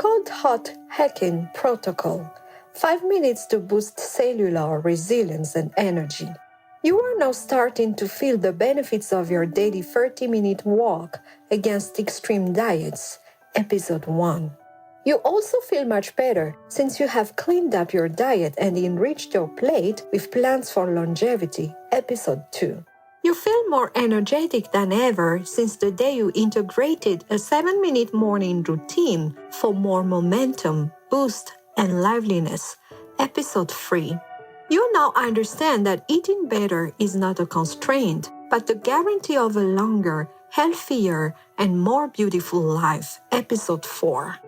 cold hot hacking protocol. 5 minutes to boost cellular resilience and energy. You are now starting to feel the benefits of your daily 30-minute walk against extreme diets, episode 1. You also feel much better since you have cleaned up your diet and enriched your plate with plants for longevity, episode 2. You feel more energetic than ever since the day you integrated a 7-minute morning routine for more momentum, boost, and liveliness, episode 3. You now understand that eating better is not a constraint, but the guarantee of a longer, healthier, and more beautiful life, episode 4.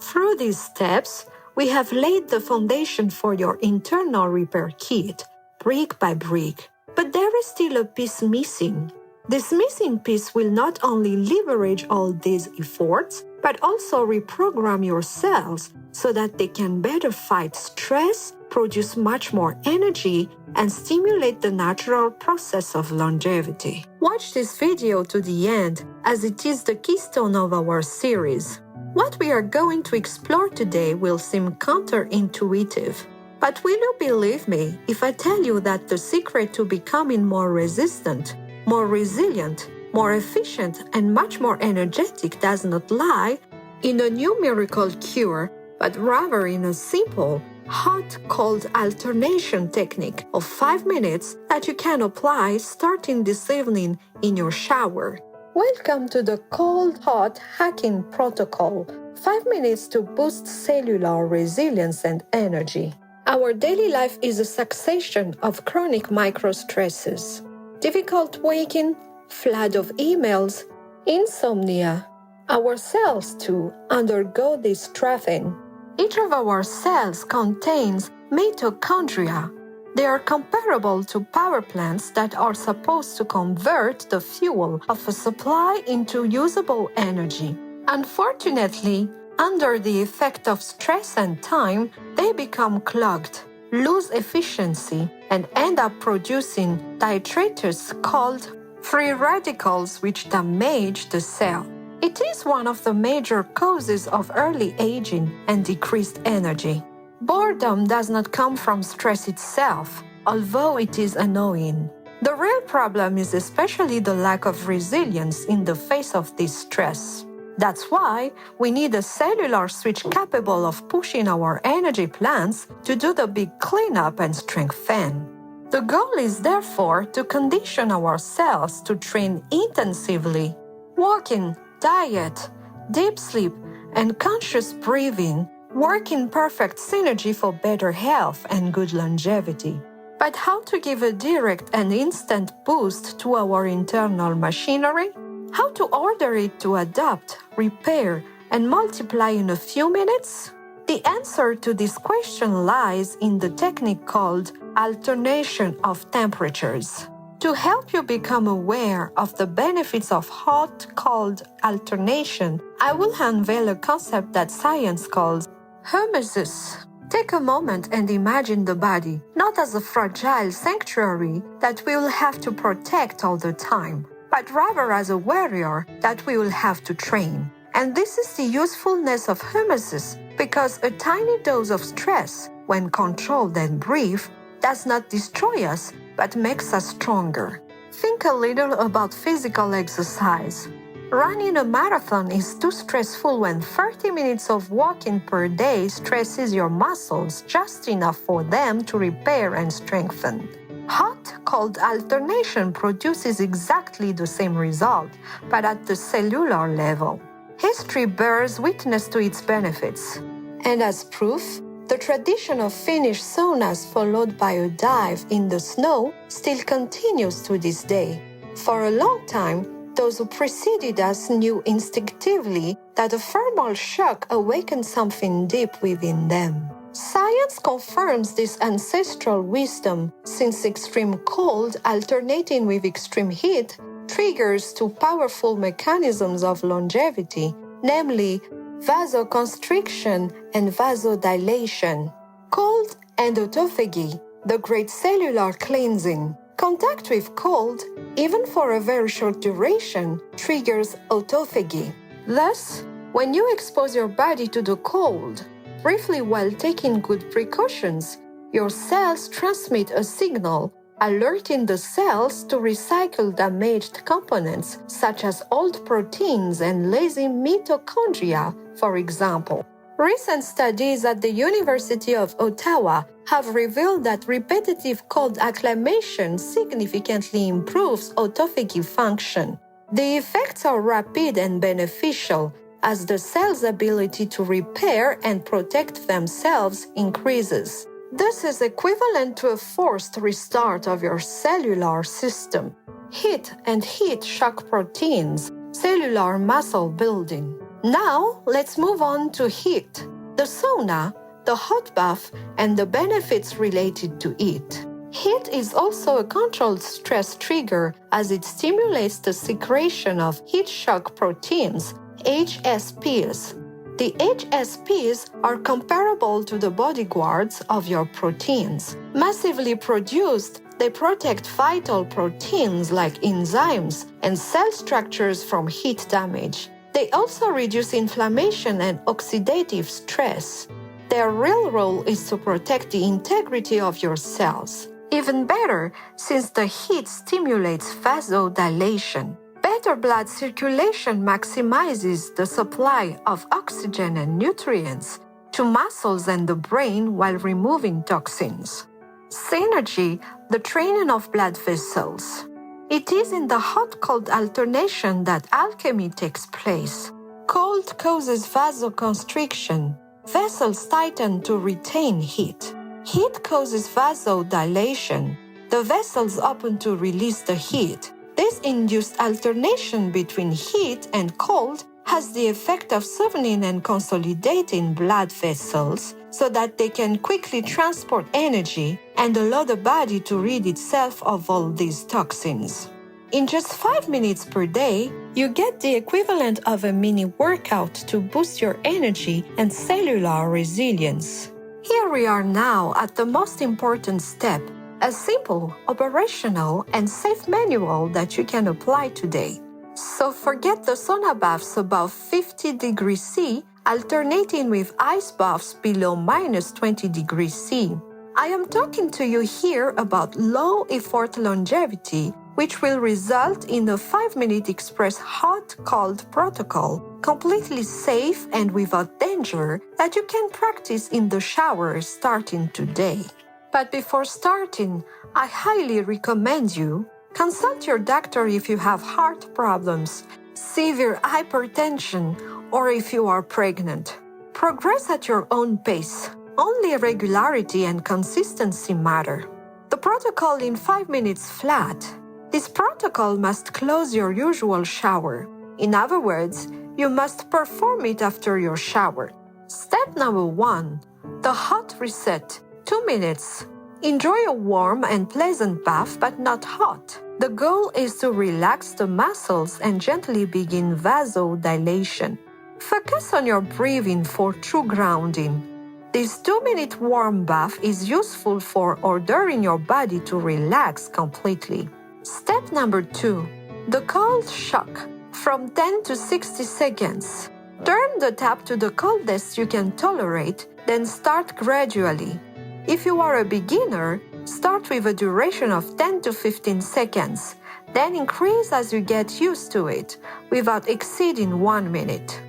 Through these steps, we have laid the foundation for your internal repair kit, brick by brick. But there is still a piece missing. This missing piece will not only leverage all these efforts, but also reprogram your cells so that they can better fight stress, produce much more energy, and stimulate the natural process of longevity. Watch this video to the end, as it is the keystone of our series. What we are going to explore today will seem counterintuitive. But will you believe me if I tell you that the secret to becoming more resistant, more resilient, more efficient, and much more energetic does not lie in a new miracle cure, but rather in a simple, hot-cold alternation technique of 5 minutes that you can apply starting this evening in your shower. Welcome to the cold hot hacking protocol, 5 minutes to boost cellular resilience and energy. Our daily life is a succession of chronic micro-stresses. Difficult waking, flood of emails, insomnia. Our cells, too, undergo this strafing. Each of our cells contains mitochondria. They are comparable to power plants that are supposed to convert the fuel of a supply into usable energy. Unfortunately, under the effect of stress and time, they become clogged, lose efficiency, and end up producing titrators called free radicals which damage the cell. It is one of the major causes of early aging and decreased energy. Boredom does not come from stress itself, although it is annoying. The real problem is especially the lack of resilience in the face of this stress. That's why we need a cellular switch capable of pushing our energy plants to do the big cleanup and strengthen. The goal is therefore to condition our cells to train intensively. Walking, diet, deep sleep, and conscious breathing work in perfect synergy for better health and good longevity. But how to give a direct and instant boost to our internal machinery? How to order it to adapt, repair, and multiply in a few minutes? The answer to this question lies in the technique called alternation of temperatures. To help you become aware of the benefits of hot-cold alternation, I will unveil a concept that science calls hormesis. Take a moment and imagine the body not as a fragile sanctuary that we will have to protect all the time, but rather as a warrior that we will have to train. And this is the usefulness of hormesis, because a tiny dose of stress, when controlled and brief, does not destroy us, but makes us stronger. Think a little about physical exercise. Running a marathon is too stressful when 30 minutes of walking per day stresses your muscles just enough for them to repair and strengthen. Hot-cold alternation produces exactly the same result, but at the cellular level. History bears witness to its benefits. And as proof, the tradition of Finnish saunas followed by a dive in the snow still continues to this day. For a long time, those who preceded us knew instinctively that a thermal shock awakened something deep within them. Science confirms this ancestral wisdom, since extreme cold alternating with extreme heat triggers two powerful mechanisms of longevity, namely vasoconstriction and vasodilation. Cold and autophagy, the great cellular cleansing. Contact with cold, even for a very short duration, triggers autophagy. Thus, When you expose your body to the cold, briefly while taking good precautions, your cells transmit a signal alerting the cells to recycle damaged components such as old proteins and lazy mitochondria, for example. Recent studies at the University of Ottawa have revealed that repetitive cold acclimation significantly improves autophagy function. The effects are rapid and beneficial, as the cell's ability to repair and protect themselves increases. This is equivalent to a forced restart of your cellular system. Heat and heat shock proteins, cellular muscle building. Now, let's move on to heat, the sauna, the hot bath, and the benefits related to it. Heat is also a controlled stress trigger as it stimulates the secretion of heat shock proteins, HSPs. The HSPs are comparable to the bodyguards of your proteins. Massively produced, they protect vital proteins like enzymes and cell structures from heat damage. They also reduce inflammation and oxidative stress. Their real role is to protect the integrity of your cells. Even better, since the heat stimulates vasodilation. Better blood circulation maximizes the supply of oxygen and nutrients to muscles and the brain while removing toxins. Synergy, the training of blood vessels. It is in the hot-cold alternation that alchemy takes place. Cold causes vasoconstriction. Vessels tighten to retain heat. Heat causes vasodilation. The vessels open to release the heat. This induced alternation between heat and cold has the effect of softening and consolidating blood vessels so that they can quickly transport energy and allow the body to rid itself of all these toxins. In just 5 minutes per day, you get the equivalent of a mini workout to boost your energy and cellular resilience. Here we are now at the most important step, a simple, operational, and safe manual that you can apply today. So forget the sauna baths above 50 degrees C, alternating with ice baths below minus 20 degrees C. I am talking to you here about low-effort longevity, which will result in a 5-minute express hot-cold protocol, completely safe and without danger, that you can practice in the shower starting today. But before starting, I highly recommend you consult your doctor if you have heart problems, severe hypertension, or if you are pregnant. Progress at your own pace. Only regularity and consistency matter. The protocol in 5 minutes flat. This protocol must close your usual shower. In other words, you must perform it after your shower. Step number 1. The hot reset. 2 minutes. Enjoy a warm and pleasant bath, but not hot. The goal is to relax the muscles and gently begin vasodilation. Focus on your breathing for true grounding. This 2-minute warm bath is useful for ordering your body to relax completely. Step number 2. The cold shock. From 10 to 60 seconds. Turn the tap to the coldest you can tolerate, then start gradually. If you are a beginner, start with a duration of 10 to 15 seconds, then increase as you get used to it, without exceeding 1 minute.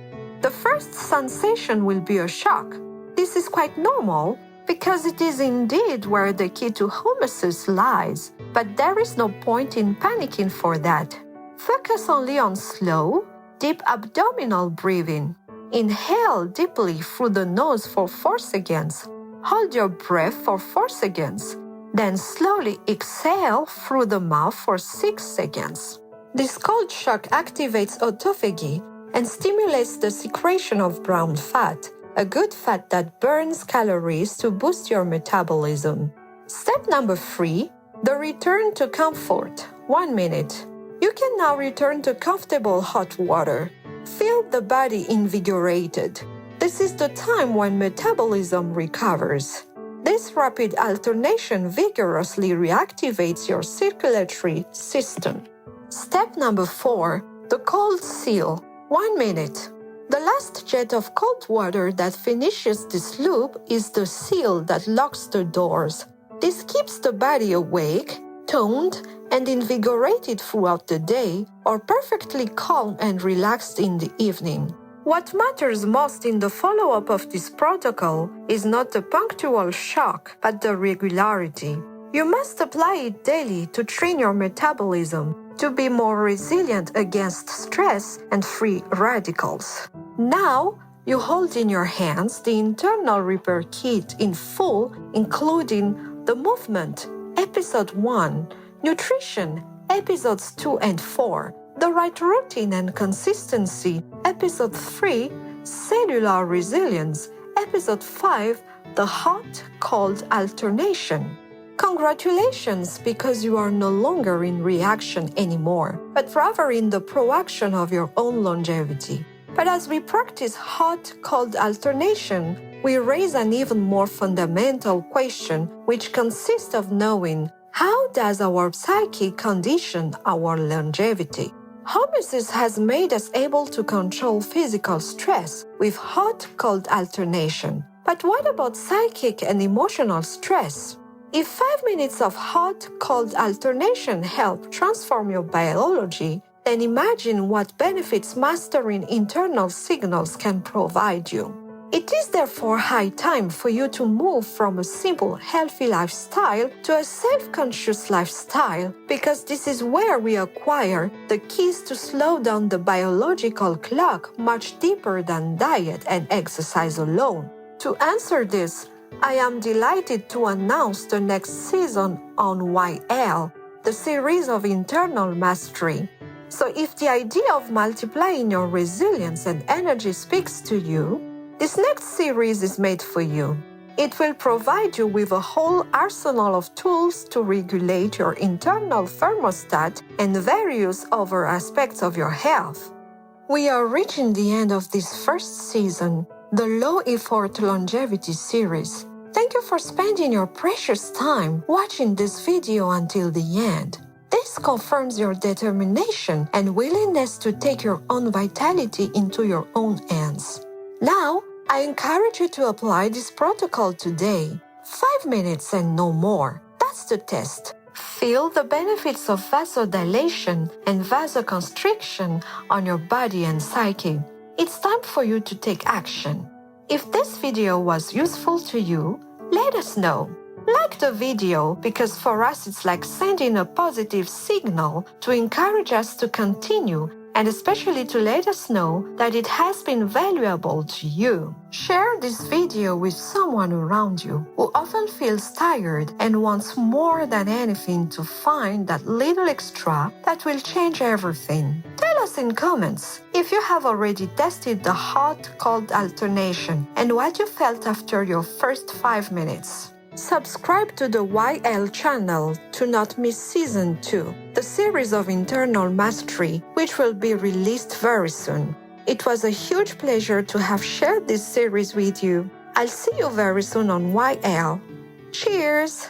The first sensation will be a shock. This is quite normal, because it is indeed where the key to hormesis lies, but there is no point in panicking for that. Focus only on slow, deep abdominal breathing. Inhale deeply through the nose for 4 seconds. Hold your breath for 4 seconds. Then slowly exhale through the mouth for 6 seconds. This cold shock activates autophagy and stimulates the secretion of brown fat, a good fat that burns calories to boost your metabolism. Step number 3, the return to comfort. 1 minute. You can now return to comfortable hot water. Feel the body invigorated. This is the time when metabolism recovers. This rapid alternation vigorously reactivates your circulatory system. Step number 4, the cold seal. 1 minute. The last jet of cold water that finishes this loop is the seal that locks the doors. This keeps the body awake, toned, and invigorated throughout the day, or perfectly calm and relaxed in the evening. What matters most in the follow-up of this protocol is not the punctual shock, but the regularity. You must apply it daily to train your metabolism, to be more resilient against stress and free radicals. Now, you hold in your hands the internal repair kit in full, including the movement, Episode 1, nutrition, Episodes 2 and 4, the right routine and consistency, Episode 3, cellular resilience, Episode 5, the hot-cold alternation. Congratulations, because you are no longer in reaction anymore, but rather in the proaction of your own longevity. But as we practice hot-cold alternation, we raise an even more fundamental question, which consists of knowing, how does our psyche condition our longevity? Hormesis has made us able to control physical stress with hot-cold alternation. But what about psychic and emotional stress? If 5 minutes of hot-cold alternation help transform your biology, then imagine what benefits mastering internal signals can provide you. It is therefore high time for you to move from a simple, healthy lifestyle to a self-conscious lifestyle, because this is where we acquire the keys to slow down the biological clock much deeper than diet and exercise alone. To answer this, I am delighted to announce the next season on YL, the series of internal mastery. So if the idea of multiplying your resilience and energy speaks to you, this next series is made for you. It will provide you with a whole arsenal of tools to regulate your internal thermostat and various other aspects of your health. We are reaching the end of this first season, the Low Effort Longevity series. Thank you for spending your precious time watching this video until the end. This confirms your determination and willingness to take your own vitality into your own hands. Now, I encourage you to apply this protocol today. 5 minutes and no more. That's the test. Feel the benefits of vasodilation and vasoconstriction on your body and psyche. It's time for you to take action. If this video was useful to you, let us know. Like the video, because for us it's like sending a positive signal to encourage us to continue, and especially to let us know that it has been valuable to you. Share this video with someone around you who often feels tired and wants more than anything to find that little extra that will change everything. Tell us in comments if you have already tested the hot-cold alternation and what you felt after your first 5 minutes. Subscribe to the YL channel to not miss Season 2, the series of internal mastery, which will be released very soon. It was a huge pleasure to have shared this series with you. I'll see you very soon on YL. Cheers!